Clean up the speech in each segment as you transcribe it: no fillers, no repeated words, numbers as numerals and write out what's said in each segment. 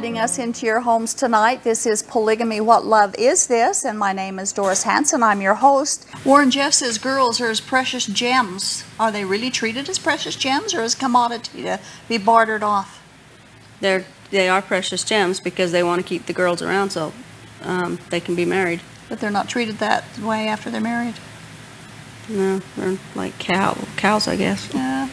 inviting us into your homes tonight. This is Polygamy, What Love Is This? And my name is Doris Hanson. I'm your host. Warren Jeff says girls are as precious gems. Are they really treated as precious gems or as commodity to be bartered off? They are precious gems because they want to keep the girls around so they can be married. But they're not treated that way after they're married? No, they're like cows, I guess. Yeah.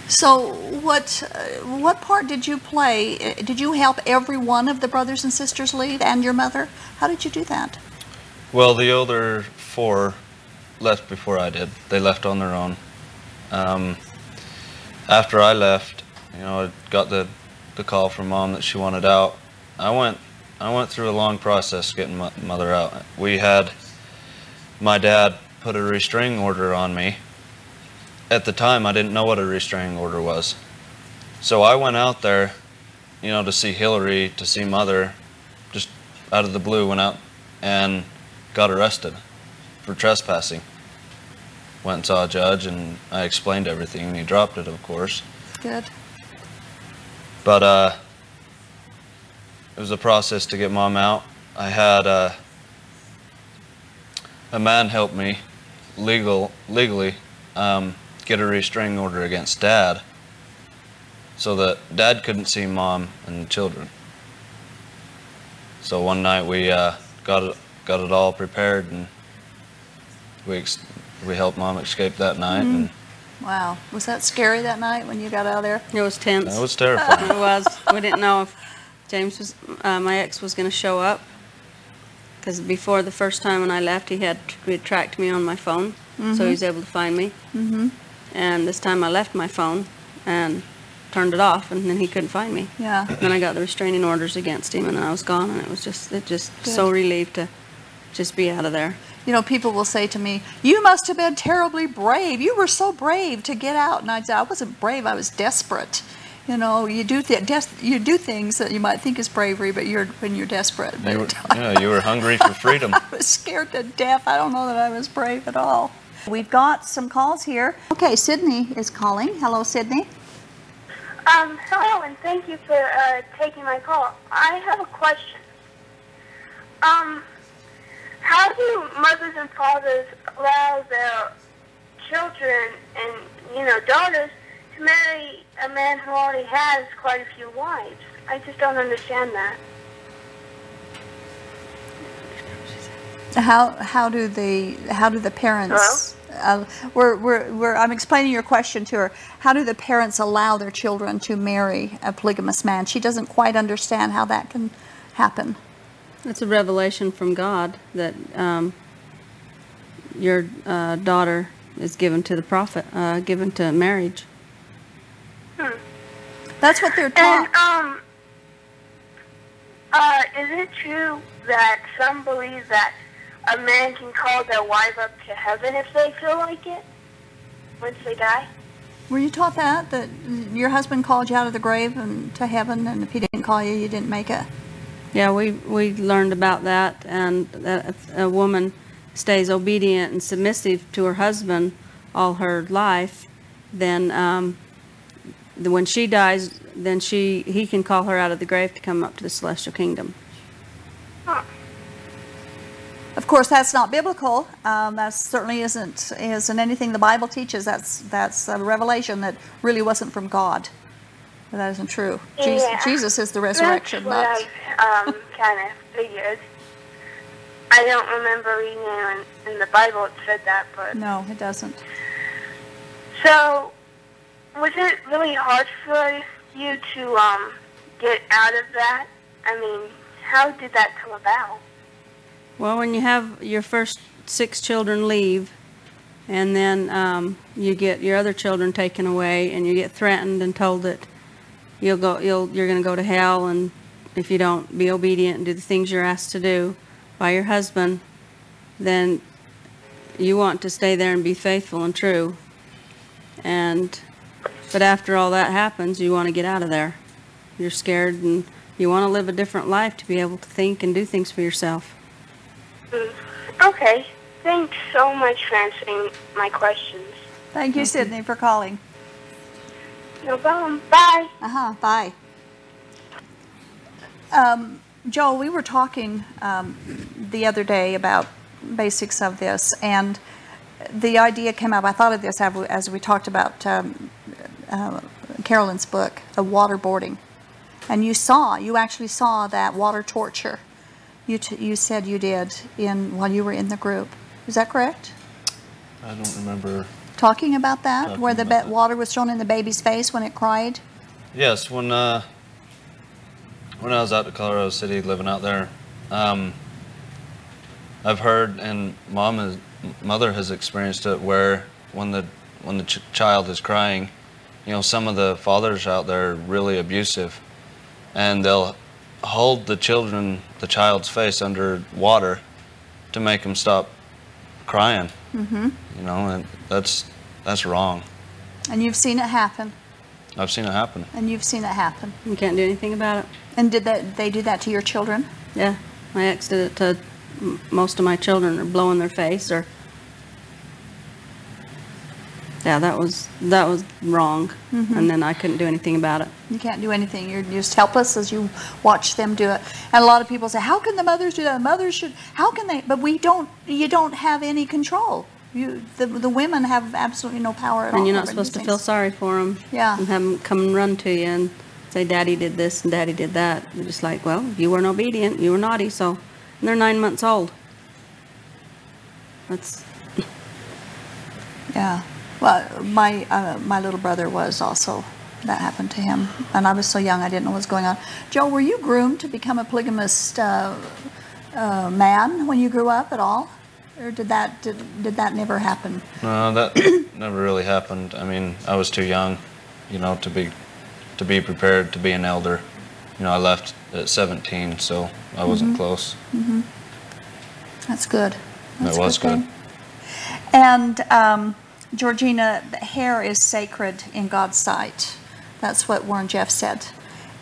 So what part did you play? Did you help every one of the brothers and sisters leave and your mother? How did you do that? Well, the older four left before I did. They left on their own. After I left, you know, I got the call from Mom that she wanted out. I went through a long process getting my mother out. We had my dad put a restraining order on me. At the time, I didn't know what a restraining order was. So I went out there, you know, to see Hillary, to see Mother, just out of the blue, went out and got arrested for trespassing. Went and saw a judge, and I explained everything, and he dropped it, of course. Good. But it was a process to get Mom out. I had a man help me legally get a restraining order against Dad so that Dad couldn't see Mom and the children. So one night we got it all prepared, and we helped Mom escape that night. Mm-hmm. And wow. Was that scary that night when you got out of there? It was tense. it was terrifying. It was. We didn't know if James was, my ex was going to show up, because before the first time when I left, he had tracked me on my phone, so he was able to find me. And this time I left my phone and turned it off, and then he couldn't find me. Yeah. Then I got the restraining orders against him, and I was gone, and it was just so relieved to just be out of there. You know, people will say to me, "You must have been terribly brave. You were so brave to get out." And I'd say, "I wasn't brave. I was desperate." You know, you do things that you might think is bravery, but when you're desperate. You were hungry for freedom. I was scared to death. I don't know that I was brave at all. We've got some calls here. Okay, Sydney is calling. Hello, Sydney. Hello, and thank you for taking my call. I have a question. How do mothers and fathers allow their children and, you know, daughters to marry a man who already has quite a few wives? I just don't understand that. How do the parents? I'm explaining your question to her. How do the parents allow their children to marry a polygamous man? She doesn't quite understand how that can happen. It's a revelation from God that your daughter is given to the prophet, given to marriage. That's what they're taught. And, is it true that some believe that a man can call their wife up to heaven if they feel like it, once they die? Were you taught that your husband called you out of the grave and to heaven, and if he didn't call you, you didn't make it? Yeah, we learned about that, and that if a woman stays obedient and submissive to her husband all her life, then when she dies, then he can call her out of the grave to come up to the celestial kingdom. Huh. Of course, that's not biblical. That certainly isn't anything the Bible teaches. That's a revelation that really wasn't from God. That isn't true. Yeah. Jesus is the resurrection. That's what I kind of figured. I don't remember reading in the Bible it said that, but... No, it doesn't. So, was it really hard for you to get out of that? I mean, how did that come about? Well, when you have your first 6 children leave, and then you get your other children taken away, and you get threatened and told that you're going to go to hell, and if you don't be obedient and do the things you're asked to do by your husband, then you want to stay there and be faithful and true. But after all that happens, you want to get out of there. You're scared, and you want to live a different life to be able to think and do things for yourself. Okay. Thanks so much for answering my questions. Thank you, Sydney, for calling. No problem. Bye. Bye. Joel, we were talking the other day about basics of this, and the idea came up. I thought of this as we talked about Carolyn's book, of waterboarding. And you actually saw that water torture. You said you did while you were in the group. Is that correct? I don't remember talking about that, where the water was thrown in the baby's face when it cried. Yes, when I was out to Colorado City living out there, I've heard, and mother has experienced it, where when the child is crying, you know, some of the fathers out there are really abusive, and they'll hold the child's face under water to make them stop crying. Mm-hmm. You know, and that's wrong. And you've seen it happen. I've seen it happen. And you've seen it happen. You can't do anything about it. And did they do that to your children? Yeah, my ex did it to most of my children, or blowing their face, or yeah, that was wrong. Mm-hmm. And then I couldn't do anything about it. You can't do anything. You're just helpless as you watch them do it. And a lot of people say, "How can the mothers do that? The mothers should. How can they?" But we don't. You don't have any control. The women have absolutely no power at all. And you're not supposed to feel sorry for them. Yeah. And have them come and run to you and say, "Daddy did this and Daddy did that." You're just like, well, you weren't obedient. You were naughty. So, and they're 9 months old. That's. Yeah. Well, my little brother was also, that happened to him. And I was so young, I didn't know what was going on. Joe, were you groomed to become a polygamist man when you grew up at all? Or did that never happen? No, that never really happened. I mean, I was too young, you know, to be prepared to be an elder. You know, I left at 17, so I wasn't close. Mm-hmm. That's good. That was good. And Georgina, the hair is sacred in God's sight. That's what Warren Jeff said.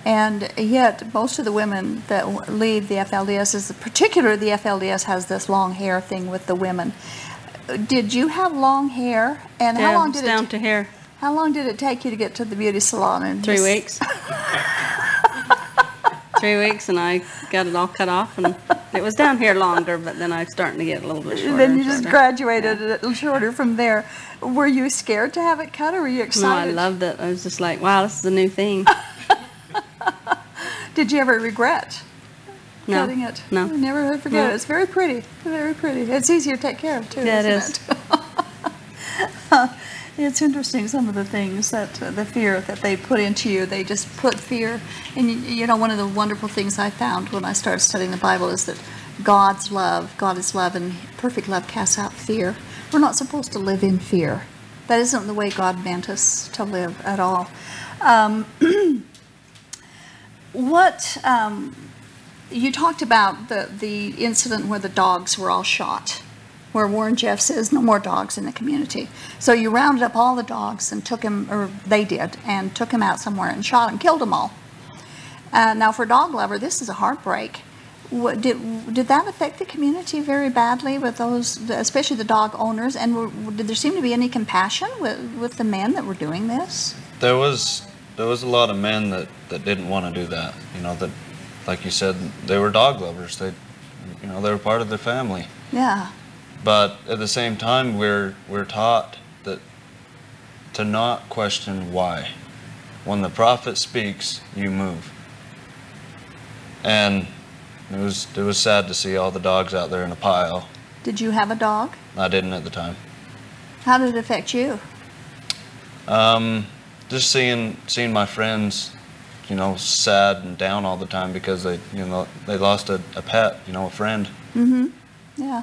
And yet, most of the women that leave the FLDS, particularly the FLDS, has this long hair thing with the women. Did you have long hair? And how long did it down to hair? How long did it take you to get to the beauty salon? And 3 weeks. 3 weeks, and I got it all cut off, and it was down here longer, but then I was starting to get a little bit shorter. Then you just graduated a little shorter from there. Were you scared to have it cut, or were you excited? No, I loved it. I was just like, wow, this is a new thing. Did you ever regret cutting it? No. I never forget it. It's very pretty. Very pretty. It's easier to take care of, too, yeah, isn't it? It's interesting, some of the things that, the fear that they put into you, they just put fear. And, you know, one of the wonderful things I found when I started studying the Bible is that God is love, and perfect love casts out fear. We're not supposed to live in fear. That isn't the way God meant us to live at all. You talked about the incident where the dogs were all shot, where Warren Jeff says no more dogs in the community. So you rounded up all the dogs and took him, or they did, and took him out somewhere and shot him, killed them all. Now for a dog lover, this is a heartbreak. Did that affect the community very badly with those, especially the dog owners? And did there seem to be any compassion with the men that were doing this? There was a lot of men that didn't want to do that. You know, that, like you said, they were dog lovers. They were part of their family. Yeah. But at the same time, we're taught that to not question why. When the prophet speaks, you move. And it was sad to see all the dogs out there in a pile. Did you have a dog? I didn't at the time. How did it affect you? Just seeing my friends, you know, sad and down all the time because they lost a pet, you know, a friend. Mm-hmm. Yeah.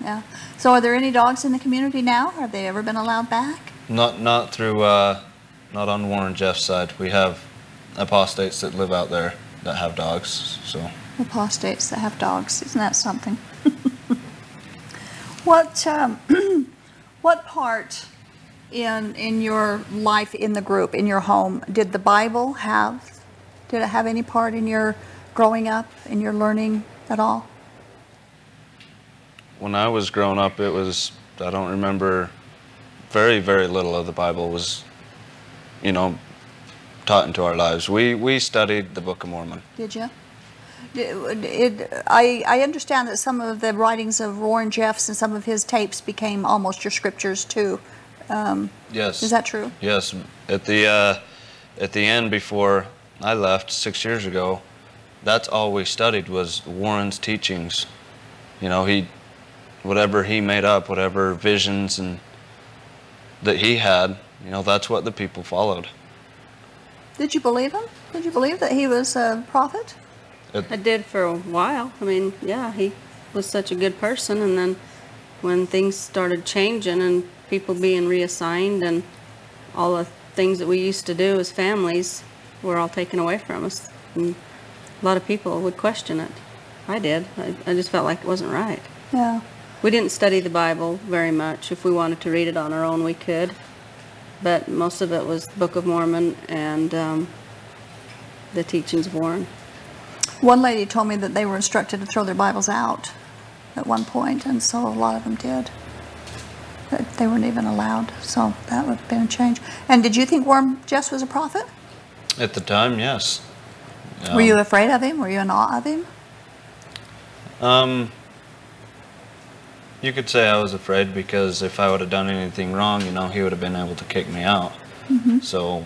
Yeah. So are there any dogs in the community now? Have they ever been allowed back? Not through, not on Warren Jeff's side. We have apostates that live out there that have dogs, so. Apostates that have dogs. Isn't that something? What part in your life in the group, in your home, did the Bible have? Did it have any part in your growing up, in your learning at all? When I was growing up, I don't remember, very, very little of the Bible was, you know, taught into our lives. We studied the Book of Mormon. Did you? I understand that some of the writings of Warren Jeffs and some of his tapes became almost your scriptures too. Yes. Is that true? Yes. At the end, before I left 6 years ago, that's all we studied was Warren's teachings. You know, whatever he made up, whatever visions and that he had, you know, that's what the people followed. Did you believe him? Did you believe that he was a prophet? I did for a while. I mean, yeah, he was such a good person, and then when things started changing and people being reassigned and all the things that we used to do as families were all taken away from us, and a lot of people would question it. I did. I just felt like it wasn't right. Yeah. We didn't study the Bible very much. If we wanted to read it on our own, we could. But most of it was the Book of Mormon and the teachings of Warren. One lady told me that they were instructed to throw their Bibles out at one point, and so a lot of them did. That they weren't even allowed, so that would have been a change. And did you think Warren Jeffs was a prophet? At the time, yes. Were you afraid of him? Were you in awe of him? You could say I was afraid, because if I would have done anything wrong, you know, he would have been able to kick me out. So,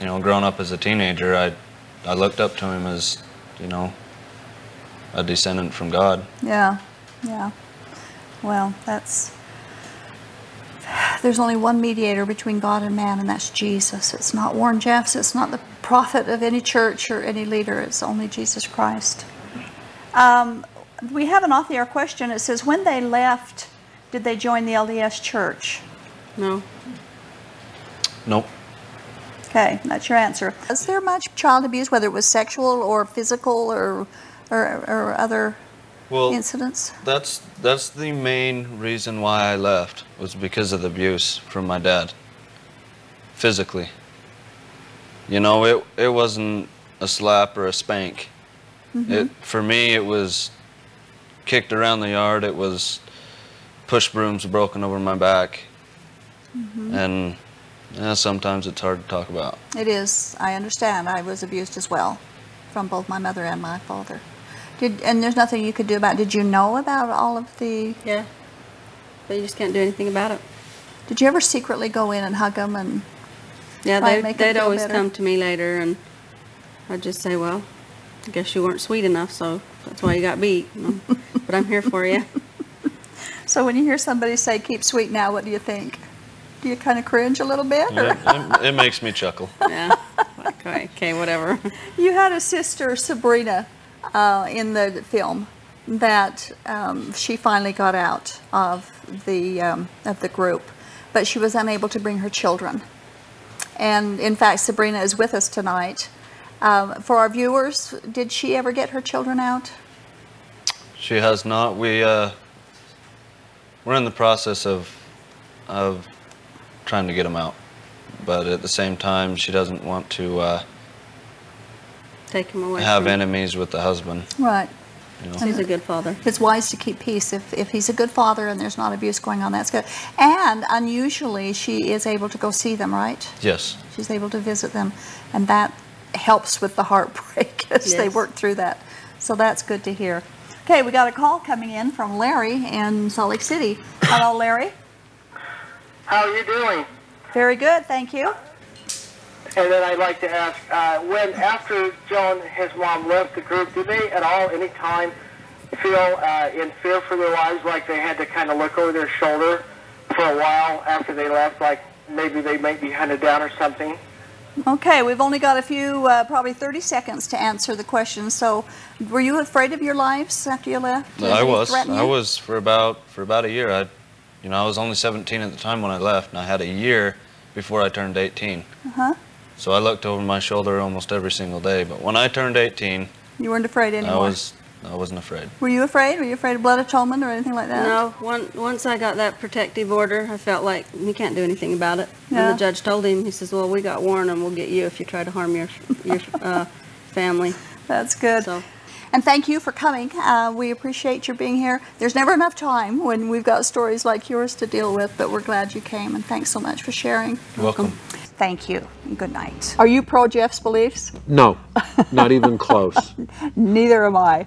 you know, growing up as a teenager, I looked up to him as, you know, a descendant from God. Yeah, yeah. Well, there's only one mediator between God and man, and that's Jesus. It's not Warren Jeffs. It's not the prophet of any church or any leader. It's only Jesus Christ. We have an off-the-air question. It says, when they left, did they join the LDS church? No. Nope. Okay, that's your answer. Was there much child abuse, whether it was sexual or physical or other incidents? That's the main reason why I left, was because of the abuse from my dad. Physically. You know, it wasn't a slap or a spank. For me, it was kicked around the yard. It was push brooms broken over my back. And sometimes it's hard to talk about. It is. I understand. I was abused as well, from both my mother and my father. And there's nothing you could do about it. Did you know about all of the... Yeah, but you just can't do anything about it. Did you ever secretly go in and hug them and Yeah, try to make them they'd feel always better? come to me later, and I'd just say, well, I guess you weren't sweet enough, so that's why you got beat. But I'm here for you. So when you hear somebody say, keep sweet now, what do you think? Do you kind of cringe a little bit? It makes me chuckle. Yeah, okay, whatever. You had a sister, Sabrina, in the film that she finally got out of the group, but she was unable to bring her children. And in fact, Sabrina is with us tonight. For our viewers, did she ever get her children out? She has not. We're in the process of trying to get them out, but at the same time, she doesn't want to Take him away. have enemies with the husband. Right. You know? He's a good father. It's wise to keep peace. If he's a good father and there's not abuse going on, that's good. And unusually, she is able to go see them, right? Yes. She's able to visit them, and that helps with the heartbreak as they Yes. work through that. So that's good to hear. Okay, we got a call coming in from Larry in Salt Lake City. Hello, Larry. How are you doing? Very good, thank you. And then I'd like to ask, after Joan and his mom left the group, did they at all, any time, feel in fear for their lives, like they had to kind of look over their shoulder for a while after they left, like maybe they might be hunted down or something? Okay, we've only got a few, probably 30 seconds to answer the question. So, were you afraid of your lives after you left? No, I was for about a year. I was only 17 at the time when I left, and I had a year before I turned 18. So I looked over my shoulder almost every single day. But when I turned 18, you weren't afraid anymore. I wasn't afraid. Were you afraid? Were you afraid of blood atonement or anything like that? No, once I got that protective order, I felt like he can't do anything about it. Yeah. And the judge told him, he says, well, we got Warren and we'll get you if you try to harm your family. That's good. So. And thank you for coming. We appreciate your being here. There's never enough time when we've got stories like yours to deal with, but we're glad you came, and thanks so much for sharing. Welcome. Thank you. Good night. Are you pro Jeff's beliefs? No, not even close. Neither am I.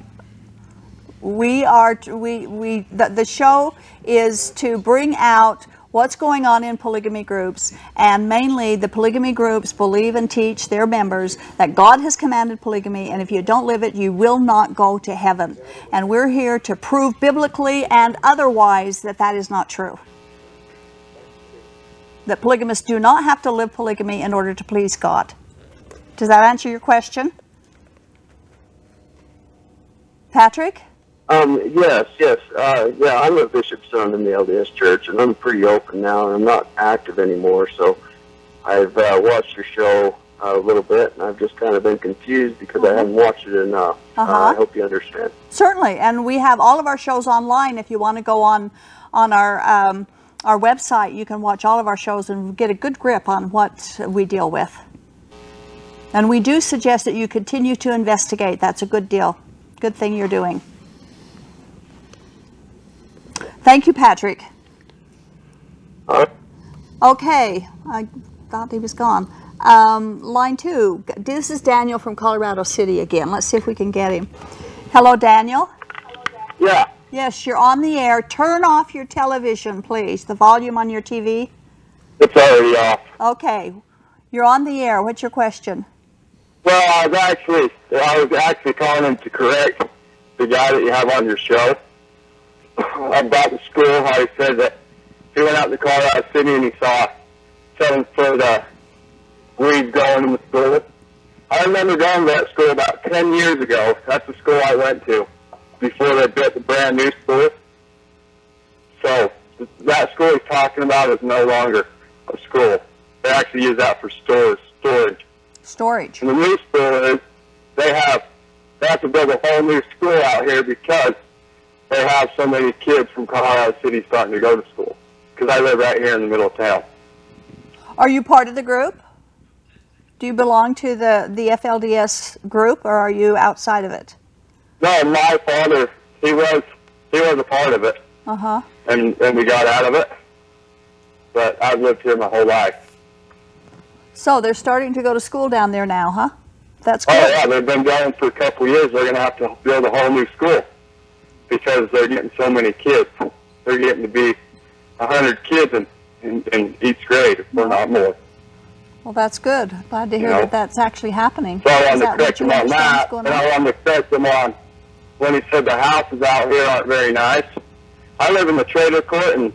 The show is to bring out what's going on in polygamy groups, and mainly the polygamy groups believe and teach their members that God has commanded polygamy, and if you don't live it, you will not go to heaven. And we're here to prove biblically and otherwise that that is not true. That polygamists do not have to live polygamy in order to please God. Does that answer your question? Patrick? Yes. Yeah, I'm a bishop's son in the LDS Church, and I'm pretty open now, and I'm not active anymore, so I've watched your show a little bit, and I've just kind of been confused because I haven't watched it enough. I hope you understand. Certainly, and we have all of our shows online. If you want to go on our website, you can watch all of our shows and get a good grip on what we deal with. And we do suggest that you continue to investigate. That's a good deal. Good thing you're doing. Thank you, Patrick. Okay, I thought he was gone. Line 2. This is Daniel from Colorado City again. Let's see if we can get him. Hello, Daniel. Yeah. Yes, you're on the air. Turn off your television, please. The volume on your TV. It's already off. Okay, you're on the air. What's your question? Well, I was actually calling in to correct the guy that you have on your show about the school. How he said that he went out to Colorado City and he saw 7-foot weeds growing in the school. I remember going to that school about 10 years ago. That's the school I went to before they built the brand new school. So that school he's talking about is no longer a school. They actually use that for storage. Storage. And the new school is they have to build a whole new school out here because they have so many kids from Colorado City starting to go to school. Because I live right here in the middle of town. Are you part of the group? Do you belong to the FLDS group, or are you outside of it? No, my father, he was a part of it. Uh-huh. And we got out of it. But I've lived here my whole life. So they're starting to go to school down there now, huh? That's good. Oh, yeah, they've been going for a couple of years. They're going to have to build a whole new school because they're getting so many kids. They're getting to be 100 kids in each grade, if not more. Well, that's good. Glad to hear that that's actually happening. So I wanted to correct him on that, and I wanted to correct him on when he said the houses out here aren't very nice. I live in the trailer court, and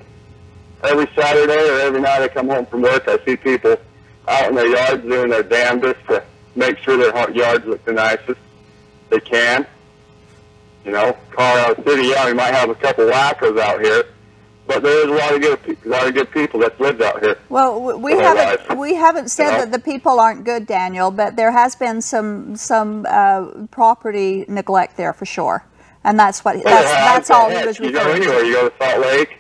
every Saturday or every night I come home from work, I see people out in their yards doing their damnedest to make sure their yards look the nicest they can. You know, Colorado City, yeah, we might have a couple wackos out here, but there is a lot of good people that's lived out here. Well, we haven't said that the people aren't good, Daniel, but there has been some property neglect there for sure, and that's all he was referring to. You go anywhere, you go to Salt Lake,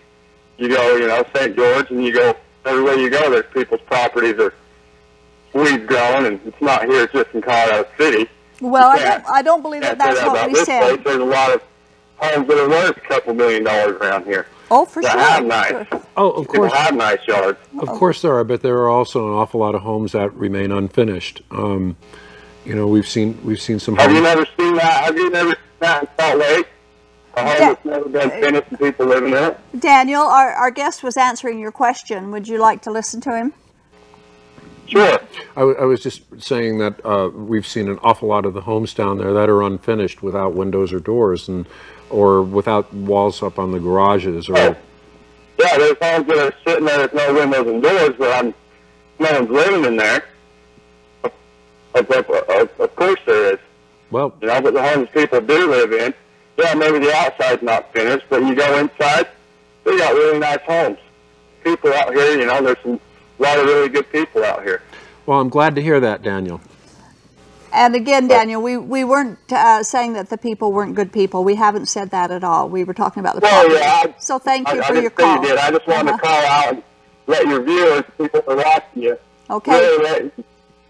you go, St. George, and you go everywhere you go. There's people's properties are weeds growing, and it's not here; it's just in Colorado City. Well, I don't believe that's what we said. There's a lot of homes that are worth a couple $1 million around here. Oh, for sure. Have nice. Oh, of course. People have nice yards. Of course there are, but there are also an awful lot of homes that remain unfinished. We've seen some. Have you never seen that? Have you never seen that in Salt Lake? A home that's never been finished and people living in it. Daniel, our guest was answering your question. Would you like to listen to him? Sure. I was just saying that we've seen an awful lot of the homes down there that are unfinished without windows or doors, or without walls up on the garages. Or yeah, there's homes that are sitting there with no windows and doors, but no one's living in there. Of course there is. Well, but the homes people do live in, yeah, maybe the outside's not finished, but you go inside, they got really nice homes. People out here, there's a lot of really good people out here. Well, I'm glad to hear that, Daniel. And again, Daniel, we weren't saying that the people weren't good people. We haven't said that at all. We were talking about the problem. Yeah, so thank you for your call. You did. I just wanted to call out and let your viewers, people are watching you. Okay. Really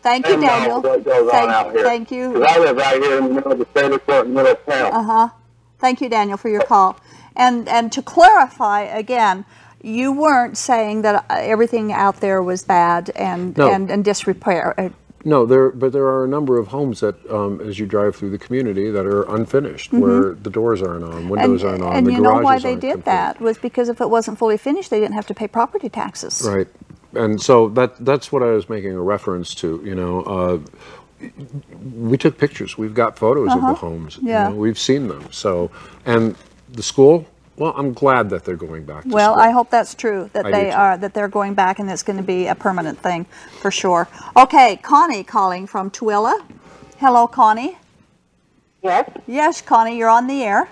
thank you, Daniel. What goes on out here. Thank you. Because I live right here in the middle of the trailer court in the middle of town. Thank you, Daniel, for your call. And to clarify again, you weren't saying that everything out there was bad and disrepair. No, but there are a number of homes that, as you drive through the community, that are unfinished, where the doors aren't on, windows aren't on, and the you garages know why aren't they did complete. that was because if it wasn't fully finished, they didn't have to pay property taxes. Right, and so that's what I was making a reference to. You know, we took pictures. We've got photos of the homes. Yeah. You know, we've seen them. So, and the school. Well, I'm glad that they're going back to Well, school. I hope that's true, that they're going back and it's going to be a permanent thing for sure. Okay, Connie calling from Tooele. Hello, Connie. Yes. Yes, Connie, you're on the air.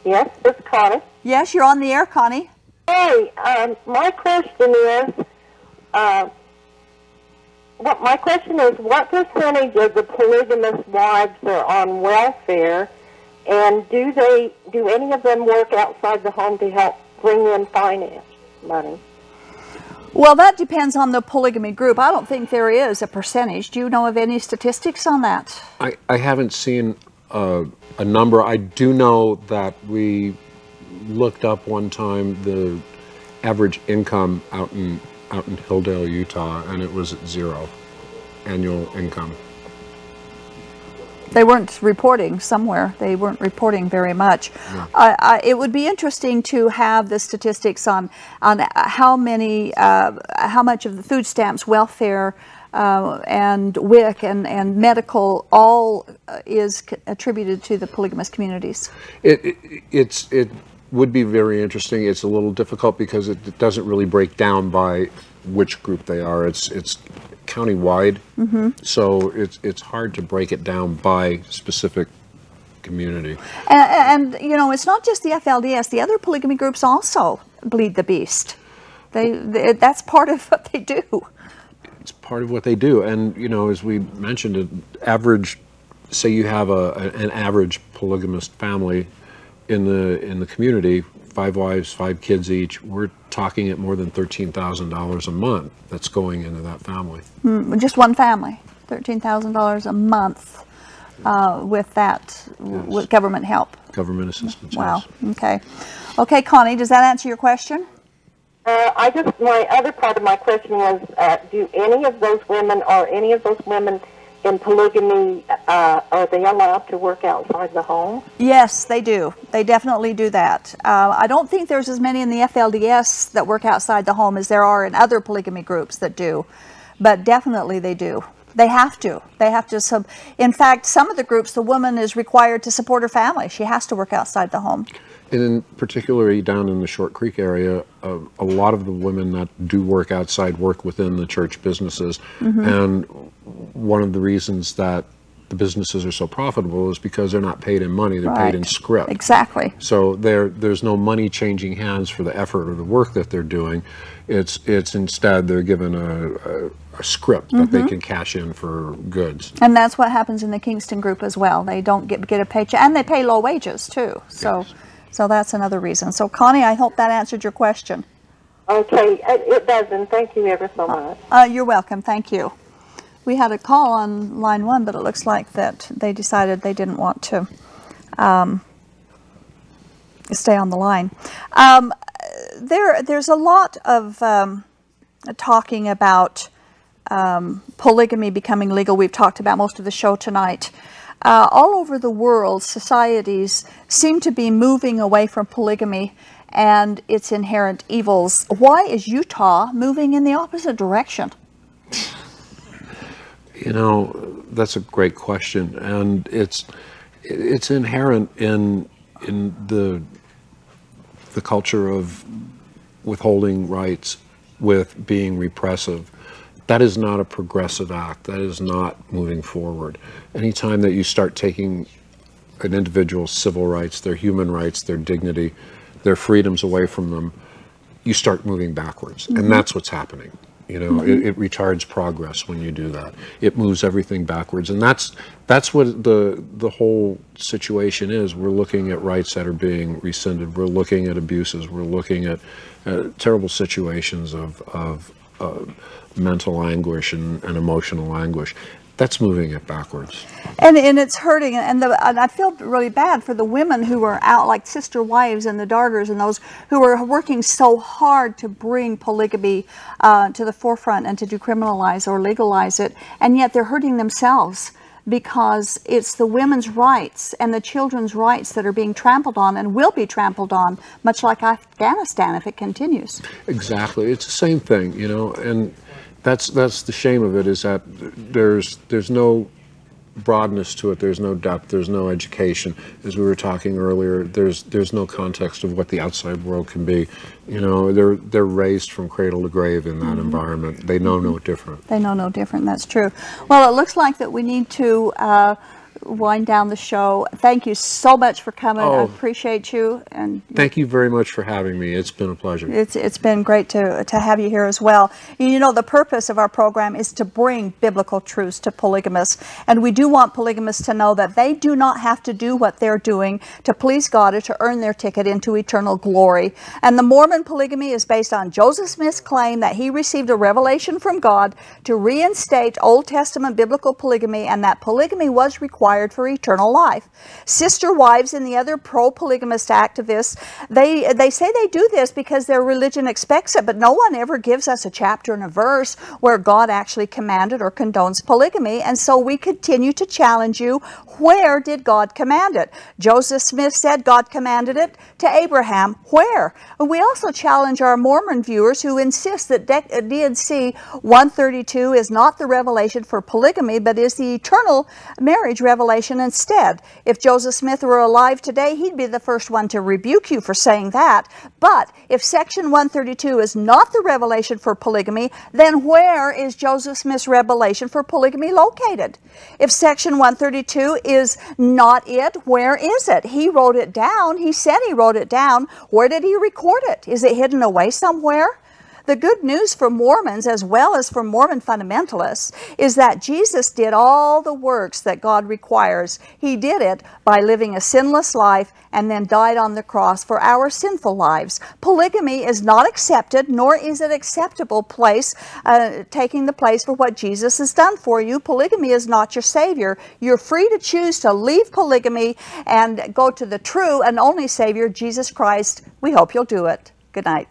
Yes, it's Connie. Yes, you're on the air, Connie. Hey, my question is, what percentage of the polygamous wives are on welfare, and do any of them work outside the home to help bring in finance money? Well, that depends on the polygamy group. I don't think there is a percentage. Do you know of any statistics on that? I haven't seen a number. I do know that we looked up one time the average income out in Hilldale, Utah, and it was at 0 annual income. They weren't reporting somewhere. They weren't reporting very much. No. It would be interesting to have the statistics on how much of the food stamps, welfare, and WIC and medical all is attributed to the polygamous communities. It would be very interesting. It's a little difficult because it doesn't really break down by which group they are. It's county-wide, so it's hard to break it down by specific community. And you know, it's not just the FLDS. The other polygamy groups also bleed the beast. That's part of what they do. It's part of what they do, and you know, as we mentioned, an average, say you have an average polygamous family in the community, 5 wives, 5 kids each, we're talking at more than $13,000 a month that's going into that family. Just one family, $13,000 a month with that, yes. With government help. Government assistance, wow, yes. Okay. Okay, Connie, does that answer your question? My other part of my question was, do any of those women in polygamy, are they allowed to work outside the home? Yes, they do. They definitely do that. I don't think there's as many in the FLDS that work outside the home as there are in other polygamy groups that do, but definitely they do. They have to. They have to. In fact, some of the groups, the woman is required to support her family. She has to work outside the home. And in particularly down in the Short Creek area, a lot of the women that do work outside work within the church businesses. And one of the reasons that the businesses are so profitable is because they're not paid in money, they're paid in script. Exactly. So there's no money changing hands for the effort or the work that they're doing. It's instead they're given a script that they can cash in for goods. And that's what happens in the Kingston group as well. They don't get a paycheck, and they pay low wages too. So. Yes. So that's another reason. So Connie, I hope that answered your question. Okay, it does, and thank you ever so much. You're welcome, thank you. We had a call on line 1, but it looks like that they decided they didn't want to stay on the line. There's a lot of talking about polygamy becoming legal. We've talked about most of the show tonight. All over the world, societies seem to be moving away from polygamy and its inherent evils. Why is Utah moving in the opposite direction? You know, that's a great question, and it's inherent in the culture of withholding rights, with being repressive. That is not a progressive act. That is not moving forward. Anytime that you start taking an individual's civil rights, their human rights, their dignity, their freedoms away from them, you start moving backwards. And that's what's happening. You know, it retards progress when you do that. It moves everything backwards. And that's what the whole situation is. We're looking at rights that are being rescinded. We're looking at abuses. We're looking at terrible situations of mental anguish and emotional anguish. that's moving it backwards. And it's hurting, and I feel really bad for the women who are out, like sister wives and the daughters and those who are working so hard to bring polygamy to the forefront and to decriminalize or legalize it, and yet they're hurting themselves because it's the women's rights and the children's rights that are being trampled on and will be trampled on, much like Afghanistan if it continues. Exactly. It's the same thing, you know, and that's the shame of it, is that there's no broadness to it, there's no depth, there's no education. As we were talking earlier, there's no context of what the outside world can be. You know, they're raised from cradle to grave in that environment. They know no different. They know no different, that's true. Well, it looks like that we need to wind down the show. Thank you so much for coming. I appreciate you. And thank you very much for having me. It's been a pleasure. It's been great to have you here as well. You know, the purpose of our program is to bring biblical truths to polygamists, and we do want polygamists to know that they do not have to do what they're doing to please God or to earn their ticket into eternal glory. And the Mormon polygamy is based on Joseph Smith's claim that he received a revelation from God to reinstate Old Testament biblical polygamy, and that polygamy was required for eternal life. Sister wives and the other pro-polygamist activists, they say they do this because their religion expects it, but no one ever gives us a chapter and a verse where God actually commanded or condones polygamy, and so we continue to challenge you. Where did God command it? Joseph Smith said God commanded it to Abraham. Where? And we also challenge our Mormon viewers who insist that D&C 132 is not the revelation for polygamy, but is the eternal marriage revelation instead. If Joseph Smith were alive today, he'd be the first one to rebuke you for saying that. But if section 132 is not the revelation for polygamy, then where is Joseph Smith's revelation for polygamy located? If section 132 is not it, where is it? He wrote it down. He said he wrote it down. Where did he record it? Is it hidden away somewhere? The good news for Mormons, as well as for Mormon fundamentalists, is that Jesus did all the works that God requires. He did it by living a sinless life and then died on the cross for our sinful lives. Polygamy is not accepted, nor is it acceptable place, taking the place for what Jesus has done for you. Polygamy is not your Savior. You're free to choose to leave polygamy and go to the true and only Savior, Jesus Christ. We hope you'll do it. Good night.